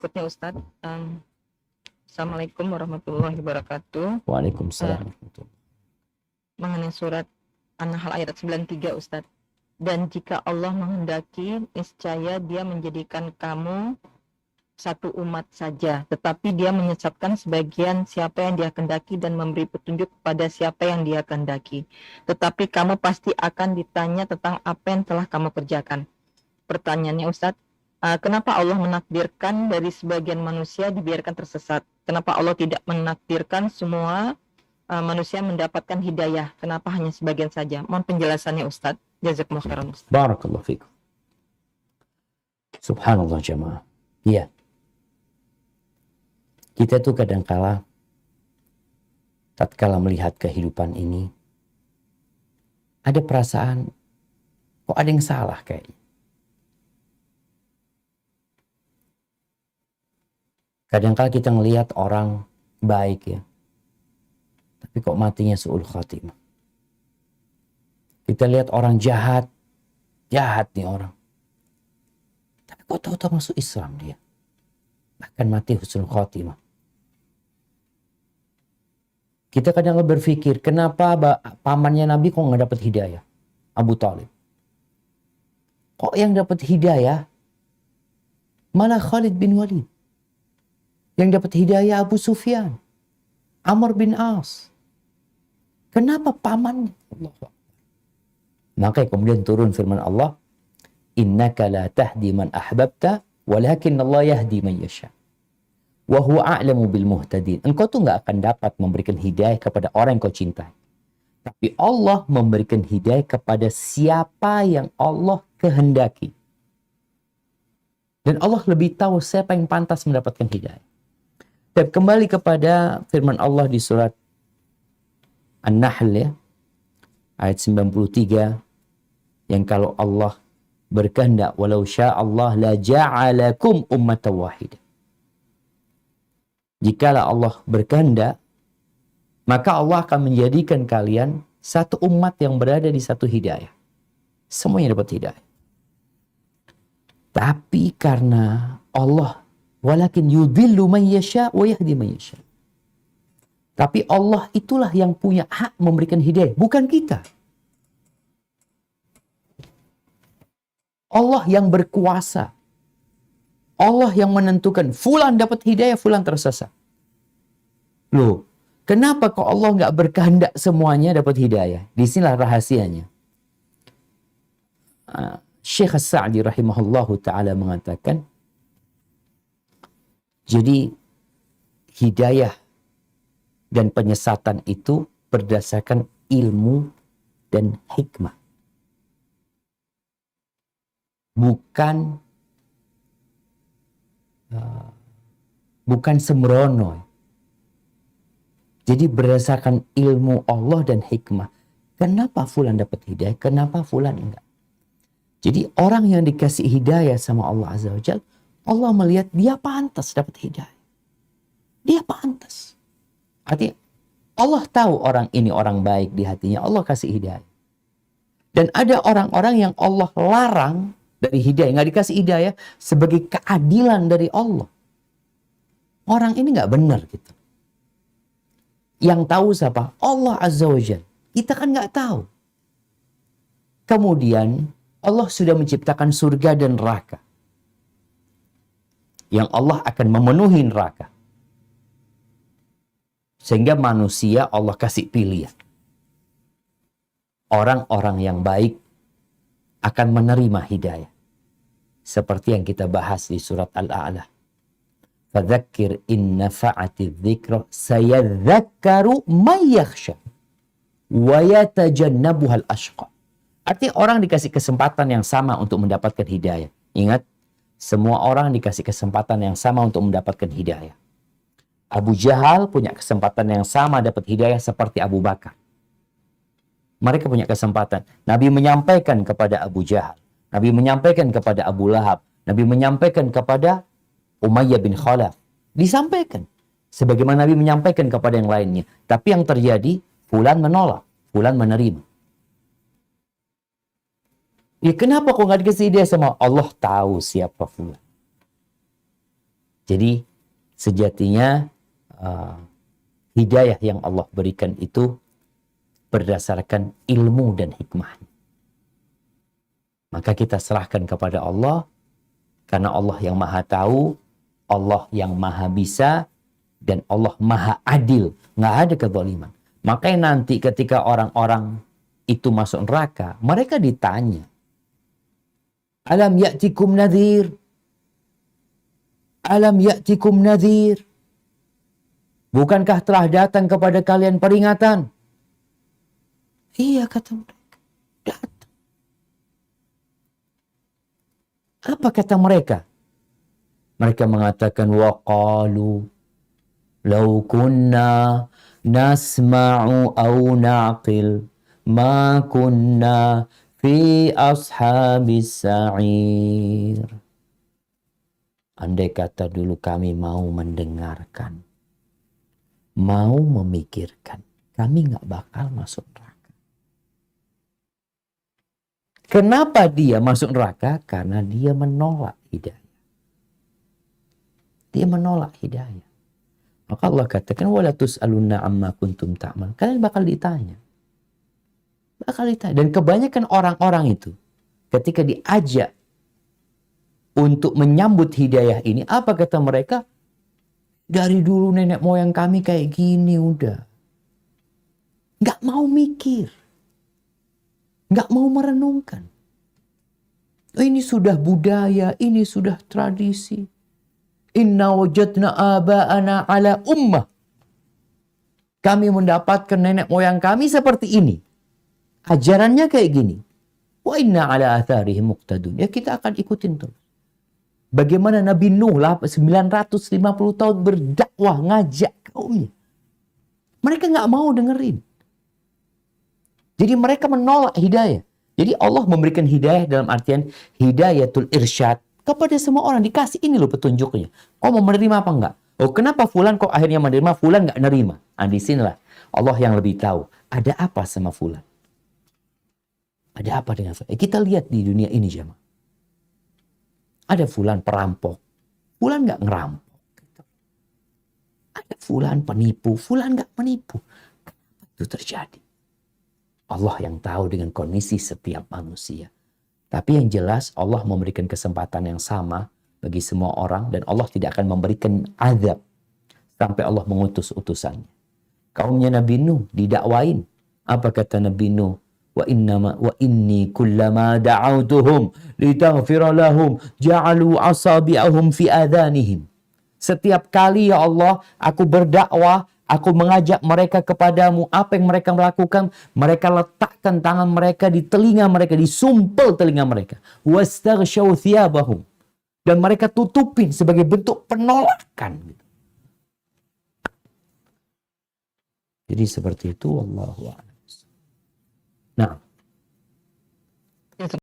Berikutnya Ustadz, Assalamualaikum warahmatullahi wabarakatuh. Waalaikumsalam. Mengenai surat An-Nahl ayat 93 Ustadz. Dan jika Allah menghendaki, niscaya dia menjadikan kamu satu umat saja, tetapi dia menyesatkan sebagian siapa yang dia kehendaki dan memberi petunjuk kepada siapa yang dia kehendaki. Tetapi kamu pasti akan ditanya tentang apa yang telah kamu kerjakan. Pertanyaannya Ustadz, kenapa Allah menakdirkan dari sebagian manusia dibiarkan tersesat? Kenapa Allah tidak menakdirkan semua manusia mendapatkan hidayah? Kenapa hanya sebagian saja? Mohon penjelasannya Ustadz. Jazakumullah khairan Ustadz. Barakallahu fikum. Subhanallah jamaah. Iya. Kita tuh kadangkala tatkala melihat kehidupan ini ada perasaan kok ada yang salah kayaknya. Kadangkala kita ngelihat orang baik ya, tapi kok matinya su'ul khatimah. Kita lihat orang jahat nih orang. Tapi kok tahu-tahu masuk Islam dia. Bahkan mati husnul khatimah. Kita kadang berpikir, kenapa pamannya Nabi kok nggak dapat hidayah? Abu Talib. Kok yang dapat hidayah malah Khalid bin Walid? Yang dapat hidayah Abu Sufyan, Amr bin As. Kenapa pamannya? Maka kemudian turun firman Allah, innaka la tahdi man ahbabta, walakin Allah yahdi man yasha. Wa huwa a'lamu bil muhtadin. Engkau tuh nggak akan dapat memberikan hidayah kepada orang yang kau cintai. Tapi Allah memberikan hidayah kepada siapa yang Allah kehendaki. Dan Allah lebih tahu siapa yang pantas mendapatkan hidayah. Dan kembali kepada firman Allah di surat An-Nahl ya, ayat 93, yang kalau Allah berkehendak, walau sya'allah la ja'alakum ummatan wahidah. Jikalau Allah berkehendak, maka Allah akan menjadikan kalian satu umat yang berada di satu hidayah. Semuanya dapat hidayah. Tapi karena Allah, walakin yudhillu man yasha wa yahdi man yasha. Tapi Allah itulah yang punya hak memberikan hidayah, bukan kita. Allah yang berkuasa. Allah yang menentukan fulan dapat hidayah, fulan tersesat. Loh, kenapa kok Allah nggak berkehendak semuanya dapat hidayah? Disinilah rahasianya. Syekh As-Sa'di rahimahullahu ta'ala mengatakan, jadi hidayah dan penyesatan itu berdasarkan ilmu dan hikmah. Bukan sembrono. Jadi berdasarkan ilmu Allah dan hikmah. Kenapa fulan dapat hidayah? Kenapa fulan enggak? Jadi orang yang dikasih hidayah sama Allah Azza wa Jalla, Allah melihat dia pantas dapat hidayah. Dia pantas. Artinya Allah tahu orang ini orang baik di hatinya, Allah kasih hidayah. Dan ada orang-orang yang Allah larang dari hidayah, nggak dikasih hidayah sebagai keadilan dari Allah. Orang ini nggak benar gitu. Yang tahu siapa? Allah Azza wa Jalla. Kita kan nggak tahu. Kemudian Allah sudah menciptakan surga dan neraka. Yang Allah akan memenuhi neraka. Sehingga manusia Allah kasih pilihan. Orang-orang yang baik akan menerima hidayah. Seperti yang kita bahas di surat Al-A'la. Fadzakir in nafa'ati dzikra sayadzakkaru may yakhsha wa yatajannabuhal ashqa. Artinya orang dikasih kesempatan yang sama untuk mendapatkan hidayah. Ingat, semua orang dikasih kesempatan yang sama untuk mendapatkan hidayah. Abu Jahal punya kesempatan yang sama dapat hidayah seperti Abu Bakar. Mereka punya kesempatan. Nabi menyampaikan kepada Abu Jahal. Nabi menyampaikan kepada Abu Lahab. Nabi menyampaikan kepada Umayyah bin Khalaf. Disampaikan. Sebagaimana Nabi menyampaikan kepada yang lainnya. Tapi yang terjadi, fulan menolak. Fulan menerima. Ya kenapa kok nggak dikasih hidayah sama Allah? Tahu siapa fulan. Jadi sejatinya hidayah yang Allah berikan itu berdasarkan ilmu dan hikmahnya. Maka kita serahkan kepada Allah, karena Allah yang maha tahu, Allah yang maha bisa, dan Allah maha adil. Nggak ada kezaliman. Makanya nanti ketika orang-orang itu masuk neraka, mereka ditanya, Alam ya'tikum nadhir? Alam ya'tikum nadhir? Bukankah telah datang kepada kalian peringatan? Iya, kata mereka, datang. Apa kata mereka? Mereka mengatakan, waqalu law kunna nasma'u aw na'qil ma kunna fi ashabis sa'ir. Andai kata dulu kami mau mendengarkan, mau memikirkan, kami nggak bakal masuk neraka. Kenapa dia masuk neraka? Karena dia menolak hidayah. Dia menolak hidayah. Maka Allah katakan, wala tus'alunna amma kuntum ta'mal. Kalian bakal ditanya. Bakal ditanya. Dan kebanyakan orang-orang itu, ketika diajak untuk menyambut hidayah ini, apa kata mereka? Dari dulu nenek moyang kami kayak gini udah. Nggak mau mikir. Nggak mau merenungkan. Ini sudah budaya, ini sudah tradisi. Inna wajadna aba'ana ala ummah. Kami mendapatkan nenek moyang kami seperti ini. Ajarannya kayak gini. Wa inna ala atharihim muqtadun. Ya kita akan ikutin terus. Bagaimana Nabi Nuh 950 tahun berdakwah, ngajak kaumnya. Mereka nggak mau dengerin. Jadi mereka menolak hidayah. Jadi Allah memberikan hidayah dalam artian hidayatul irsyad kepada semua orang. Dikasih ini loh petunjuknya. Kau mau menerima apa enggak? Oh, kenapa fulan kok akhirnya menerima, fulan enggak nerima? Nah, di sinilah Allah yang lebih tahu. Ada apa sama fulan? Ada apa dengan fulan? Kita lihat di dunia ini, jemaah. Ada fulan perampok. Fulan enggak ngerampok. Ada fulan penipu. Fulan enggak menipu. Kenapa itu terjadi? Allah yang tahu dengan kondisi setiap manusia. Tapi yang jelas Allah memberikan kesempatan yang sama bagi semua orang, dan Allah tidak akan memberikan azab sampai Allah mengutus utusannya. Kaumnya Nabi Nuh didakwain. Apa kata Nabi Nuh? Wa inni kullama da'autuhum litaghfira lahum ja'alu asabi'ahum fi adhanihim. Setiap kali ya Allah aku berdakwah, aku mengajak mereka kepadamu, apa yang mereka melakukan, mereka letakkan tangan mereka di telinga mereka, disumpel telinga mereka. Wastaghshaw thiyabahum. Dan mereka tutupin sebagai bentuk penolakan. Jadi seperti itu, wallahu a'lam.